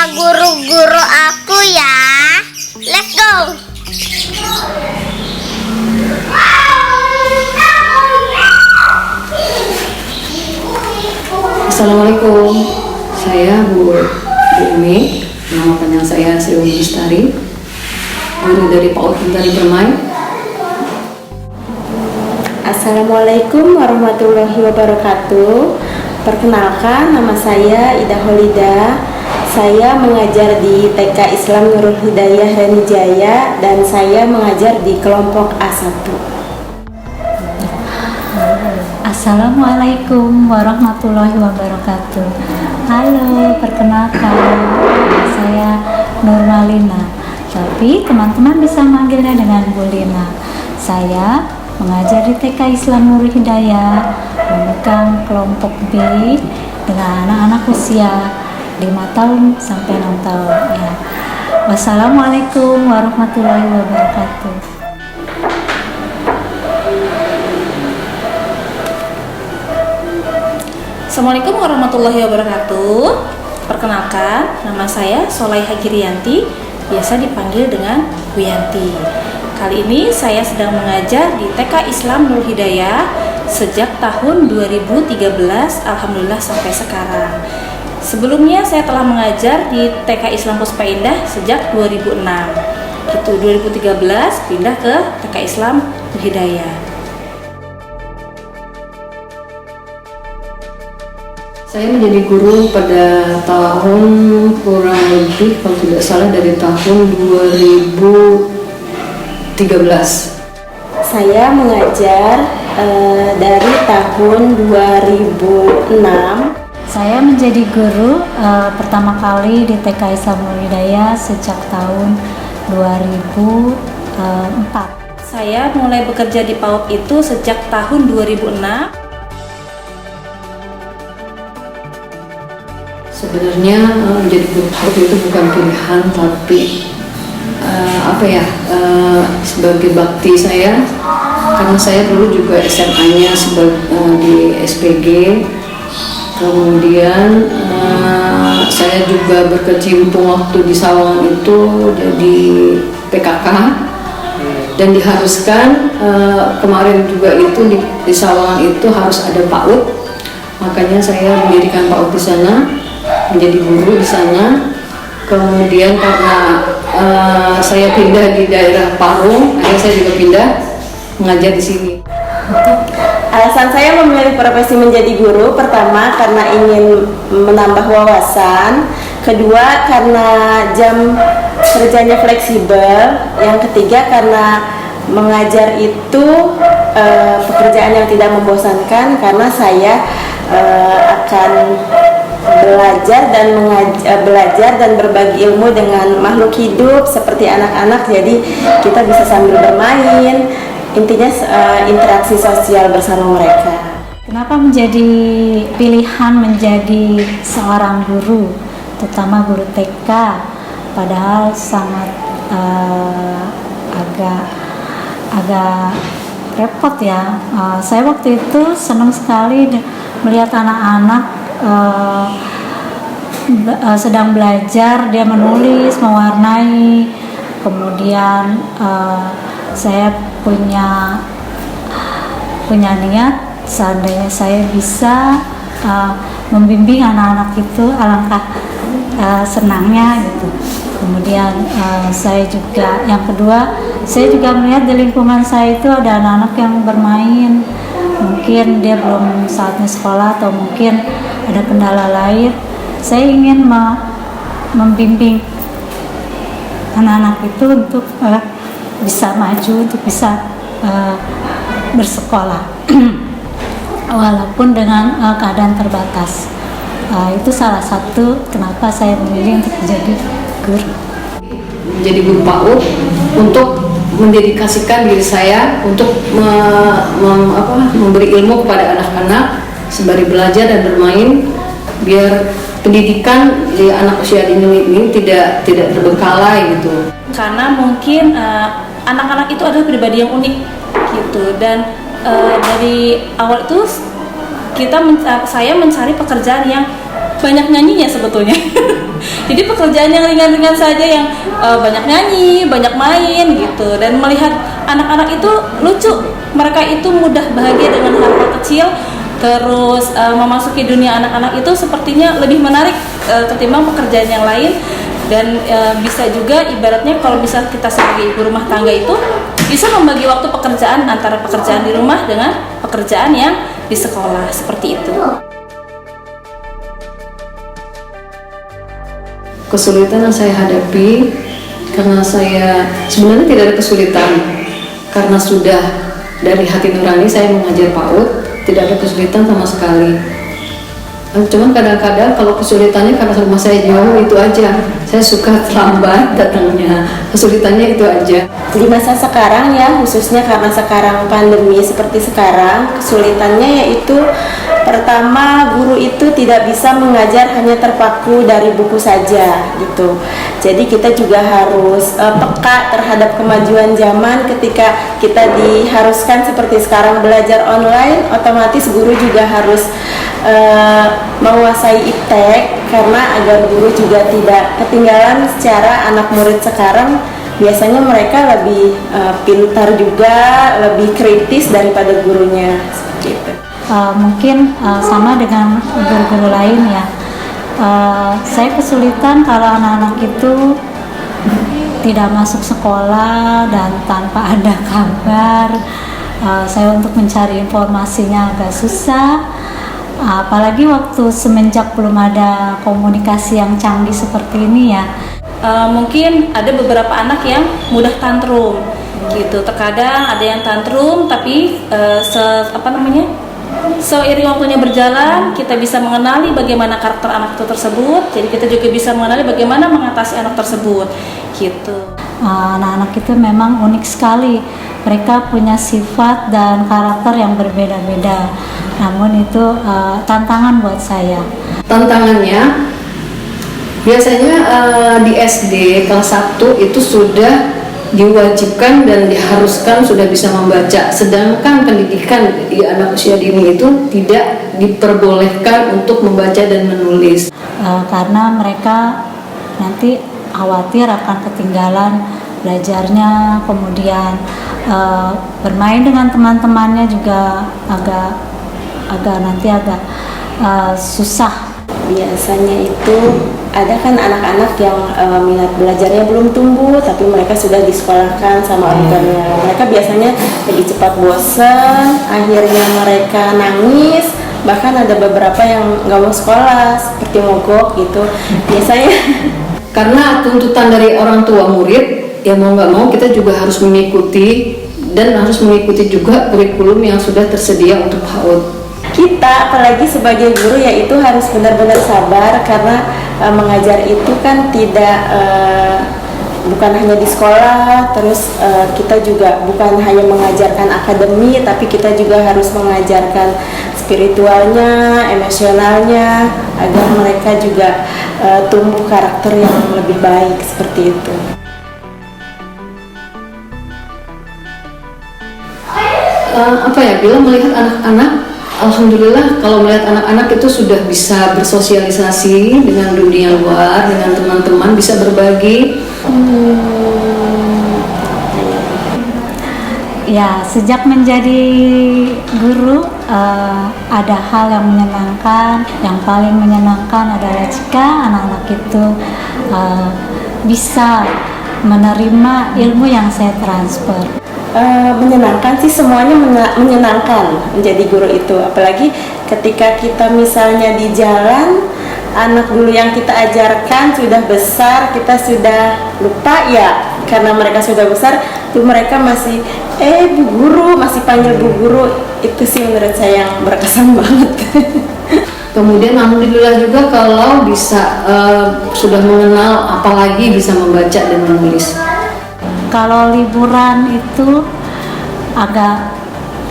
sama guru-guru aku ya. Let's go. Assalamualaikum, saya Bu Umi, nama panjang saya Sri Umi Lestari, guru dari PAUD Bintari Permai. Assalamualaikum warahmatullahi wabarakatuh. Perkenalkan, nama saya Ida Holida. Saya mengajar di TK Islam Nurul Hidayah Reni Jaya dan saya mengajar di kelompok A1. Assalamualaikum warahmatullahi wabarakatuh. Halo, perkenalkan, saya Nurmalina. Tapi teman-teman bisa manggilnya dengan Bu Lina. Saya mengajar di TK Islam Nurul Hidayah, memegang kelompok B dengan anak-anak usia 5 tahun sampai 6 tahun. Ya. Wassalamualaikum warahmatullahi wabarakatuh. Assalamualaikum warahmatullahi wabarakatuh. Perkenalkan, nama saya Solaiha Giriyanti, biasa dipanggil dengan Bu Yanti. Kali ini saya sedang mengajar di TK Islam Nurul Hidayah sejak tahun 2013, alhamdulillah sampai sekarang. Sebelumnya saya telah mengajar di TK Islam Puspa Indah sejak 2006. Gitu, 2013 pindah ke TK Islam Nurul Hidayah. Saya menjadi guru pada tahun kurang lebih kalau tidak salah dari tahun 2013. Saya mengajar dari tahun 2006. Saya menjadi guru pertama kali di TK Islam Nurul Hidayah sejak tahun 2004. Saya mulai bekerja di PAUD itu sejak tahun 2006. Sebenarnya menjadi guru PAUD itu bukan pilihan, tapi sebagai bakti saya, karena saya dulu juga SMA-nya di SPG, kemudian saya juga berkecimpung waktu di Sawangan itu jadi PKK dan diharuskan kemarin juga itu di Sawangan itu harus ada PAUD, makanya saya mendirikan PAUD di sana, menjadi guru di sana. Kemudian karena saya pindah di daerah Parung, akhirnya saya juga pindah mengajar di sini. Alasan saya memilih profesi menjadi guru, pertama karena ingin menambah wawasan, kedua karena jam kerjanya fleksibel, yang ketiga karena mengajar itu pekerjaan yang tidak membosankan, karena saya akan belajar dan berbagi ilmu dengan makhluk hidup seperti anak-anak, jadi kita bisa sambil bermain, intinya interaksi sosial bersama mereka. Kenapa menjadi pilihan menjadi seorang guru, terutama guru TK, padahal sangat agak repot ya. Saya waktu itu senang sekali melihat anak-anak sedang belajar, dia menulis, mewarnai, kemudian saya punya niat, seandainya saya bisa membimbing anak-anak itu, alangkah senangnya gitu. Kemudian saya juga, yang kedua, saya juga melihat di lingkungan saya itu ada anak-anak yang bermain, mungkin dia belum saatnya sekolah atau mungkin ada kendala lain. Saya ingin membimbing anak-anak itu untuk bisa maju, untuk bisa bersekolah walaupun dengan keadaan terbatas. Itu salah satu kenapa saya memilih untuk menjadi guru. Menjadi guru PAUD untuk mendedikasikan diri saya untuk memberi ilmu kepada anak-anak sembari belajar dan bermain, biar pendidikan di anak usia dini ini tidak terbengkalai gitu. Karena mungkin anak-anak itu adalah pribadi yang unik gitu, dan dari awal itu saya mencari pekerjaan yang banyak nyanyinya sebetulnya. Jadi pekerjaan yang ringan-ringan saja yang banyak nyanyi, banyak main gitu. Dan melihat anak-anak itu lucu, mereka itu mudah bahagia dengan hal-hal kecil. Terus memasuki dunia anak-anak itu sepertinya lebih menarik ketimbang pekerjaan yang lain. Dan bisa juga ibaratnya kalau misal kita sebagai ibu rumah tangga itu bisa membagi waktu pekerjaan antara pekerjaan di rumah dengan pekerjaan yang di sekolah, seperti itu. Kesulitan yang saya hadapi karena saya sebenarnya tidak ada kesulitan, karena sudah dari hati nurani saya mengajar PAUD, tidak ada kesulitan sama sekali. Cuman kadang-kadang kalau kesulitannya karena rumah saya jauh, itu aja. Saya suka terlambat datangnya, kesulitannya itu aja. Di masa sekarang ya, khususnya karena sekarang pandemi seperti sekarang, kesulitannya yaitu pertama, guru itu tidak bisa mengajar hanya terpaku dari buku saja gitu. Jadi kita juga harus peka terhadap kemajuan zaman. Ketika kita diharuskan seperti sekarang belajar online, otomatis guru juga harus menguasai iptek, karena agar guru juga tidak ketinggalan secara anak murid sekarang biasanya mereka lebih pintar juga, lebih kritis daripada gurunya seperti itu. Mungkin sama dengan guru-guru lain ya. Saya kesulitan kalau anak-anak itu tidak masuk sekolah dan tanpa ada kabar. Saya untuk mencari informasinya agak susah. Apalagi waktu semenjak belum ada komunikasi yang canggih seperti ini ya. Mungkin ada beberapa anak yang mudah tantrum gitu. Terkadang ada yang tantrum tapi seiring waktunya berjalan kita bisa mengenali bagaimana karakter anak itu tersebut. Jadi kita juga bisa mengenali bagaimana mengatasi anak tersebut gitu. Anak-anak itu memang unik sekali. Mereka punya sifat dan karakter yang berbeda-beda. Namun itu tantangan buat saya. Tantangannya biasanya di SD kelas 1 itu sudah diwajibkan dan diharuskan sudah bisa membaca, sedangkan pendidikan di anak usia dini itu tidak diperbolehkan untuk membaca dan menulis. Karena mereka nanti khawatir akan ketinggalan belajarnya, kemudian bermain dengan teman-temannya juga agak susah. Biasanya itu ada kan anak-anak yang minat belajarnya belum tumbuh, tapi mereka sudah disekolahkan sama orang tuanya. Mereka biasanya lebih cepat bosan, akhirnya mereka nangis. Bahkan ada beberapa yang nggak mau sekolah, seperti mogok gitu. Biasanya Karena tuntutan dari orang tua murid, ya mau nggak mau kita juga harus mengikuti dan harus mengikuti juga kurikulum yang sudah tersedia untuk PAUD. kita apalagi sebagai guru yaitu harus benar-benar sabar, karena mengajar itu kan tidak bukan hanya di sekolah, terus kita juga bukan hanya mengajarkan akademi, tapi kita juga harus mengajarkan spiritualnya, emosionalnya, agar mereka juga tumbuh karakter yang lebih baik seperti itu. Bila melihat anak-anak, alhamdulillah kalau melihat anak-anak itu sudah bisa bersosialisasi dengan dunia luar, dengan teman-teman, bisa berbagi. Ya, sejak menjadi guru ada hal yang menyenangkan. Yang paling menyenangkan adalah jika anak-anak itu bisa menerima ilmu yang saya transfer. Menyenangkan sih, semuanya menyenangkan menjadi guru itu, apalagi ketika kita misalnya di jalan, anak dulu yang kita ajarkan sudah besar, kita sudah lupa ya, karena mereka sudah besar, tuh mereka masih Bu Guru, masih panggil Bu Guru. Itu sih menurut saya yang berkesan banget. Kemudian alhamdulillah juga kalau bisa sudah mengenal, apalagi bisa membaca dan menulis. Kalau liburan itu agak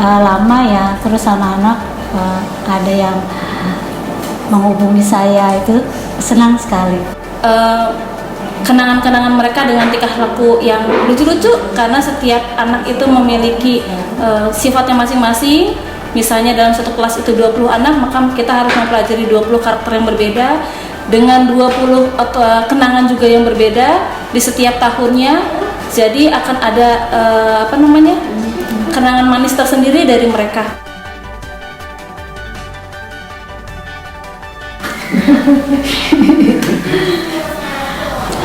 lama ya, terus anak-anak ada yang menghubungi saya, itu senang sekali. Kenangan-kenangan mereka dengan tingkah laku yang lucu-lucu, karena setiap anak itu memiliki sifatnya masing-masing, Misalnya dalam satu kelas itu 20 anak, maka kita harus mempelajari 20 karakter yang berbeda dengan 20 kenangan juga yang berbeda di setiap tahunnya. Jadi akan ada kenangan manis tersendiri dari mereka.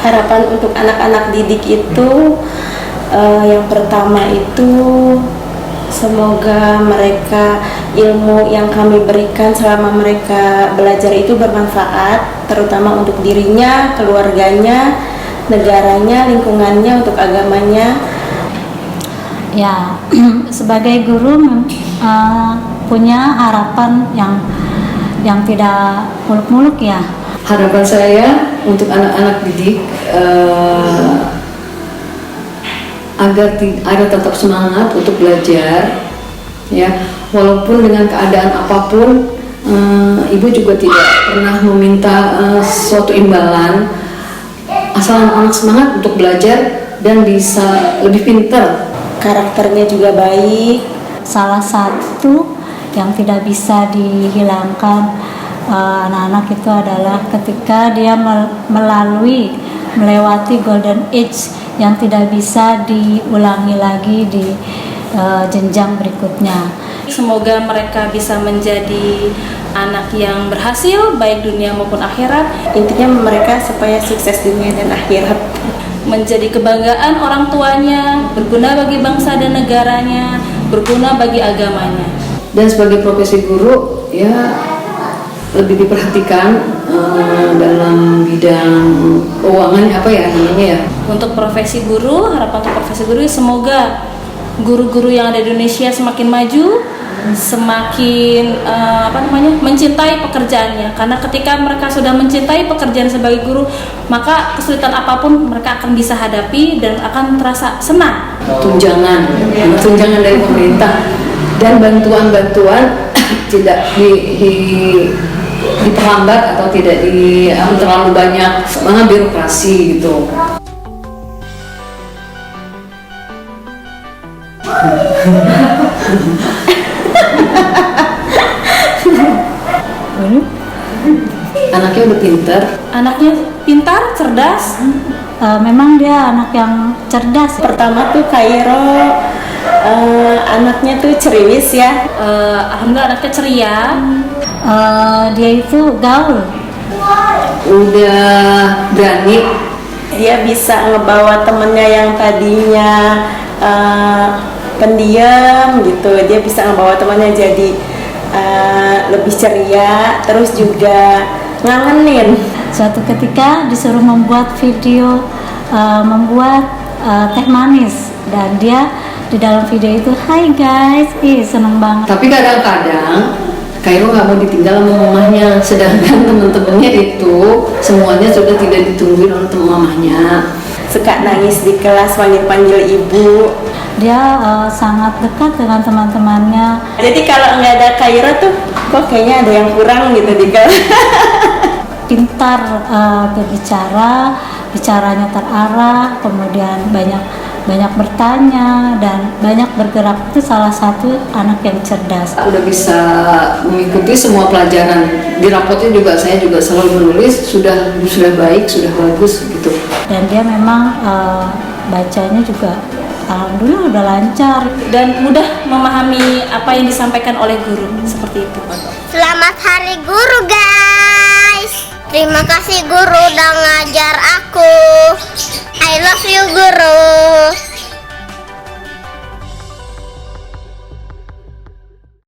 Harapan untuk anak-anak didik itu yang pertama itu semoga mereka ilmu yang kami berikan selama mereka belajar itu bermanfaat, terutama untuk dirinya, keluarganya, negaranya, lingkungannya, untuk agamanya. Ya, sebagai guru punya harapan yang tidak muluk-muluk ya. Harapan saya untuk anak-anak didik agar tetap semangat untuk belajar, ya, walaupun dengan keadaan apapun. Ibu juga tidak pernah meminta suatu imbalan, asal anak-anak semangat untuk belajar dan bisa lebih pintar. Karakternya juga baik. Salah satu yang tidak bisa dihilangkan anak-anak itu adalah ketika dia melewati golden age yang tidak bisa diulangi lagi di jenjang berikutnya. Semoga mereka bisa menjadi anak yang berhasil baik dunia maupun akhirat. Intinya mereka supaya sukses dunia dan akhirat. Menjadi kebanggaan orang tuanya, berguna bagi bangsa dan negaranya, berguna bagi agamanya. Dan sebagai profesi guru, ya, lebih diperhatikan dalam bidang keuangan, Untuk profesi guru, harapan untuk profesi guru, semoga guru-guru yang ada di Indonesia semakin maju, semakin mencintai pekerjaannya. Karena ketika mereka sudah mencintai pekerjaan sebagai guru, maka kesulitan apapun mereka akan bisa hadapi dan akan terasa senang. Tunjangan dari pemerintah dan bantuan-bantuan tidak diperlambat atau tidak terlalu banyak birokrasi gitu. Anaknya udah pintar. Anaknya pintar, cerdas. Memang dia anak yang cerdas. Pertama tuh Kairo, anaknya tuh ceriwis ya. Alhamdulillah anaknya ceria. Dia itu gaul. Udah berani. Dia bisa ngebawa temennya yang tadinya pendiam gitu, dia bisa ngebawa temannya jadi lebih ceria, terus juga ngangenin. Suatu ketika disuruh membuat video, membuat teh manis, dan dia di dalam video itu, "Hai guys," seneng banget. Tapi kadang-kadang Kairo nggak mau ditinggal sama mamahnya, sedangkan teman-temannya itu semuanya sudah tidak ditungguin oleh mamahnya. Suka nangis di kelas, panggil-panggil ibu. Dia sangat dekat dengan teman-temannya. Jadi kalau nggak ada Kairo tuh, kok kayaknya ada yang kurang gitu di kelas. Pintar berbicara, bicaranya terarah, kemudian banyak bertanya dan banyak bergerak. Itu salah satu anak yang cerdas. Udah bisa mengikuti semua pelajaran. Di rapotnya juga saya juga selalu menulis sudah baik, sudah bagus gitu. Dan dia memang bacanya juga alhamdulillah udah lancar dan mudah memahami apa yang disampaikan oleh guru, seperti itu. Selamat Hari Guru, guys. Terima kasih guru udah ngajar aku. I love you, guru.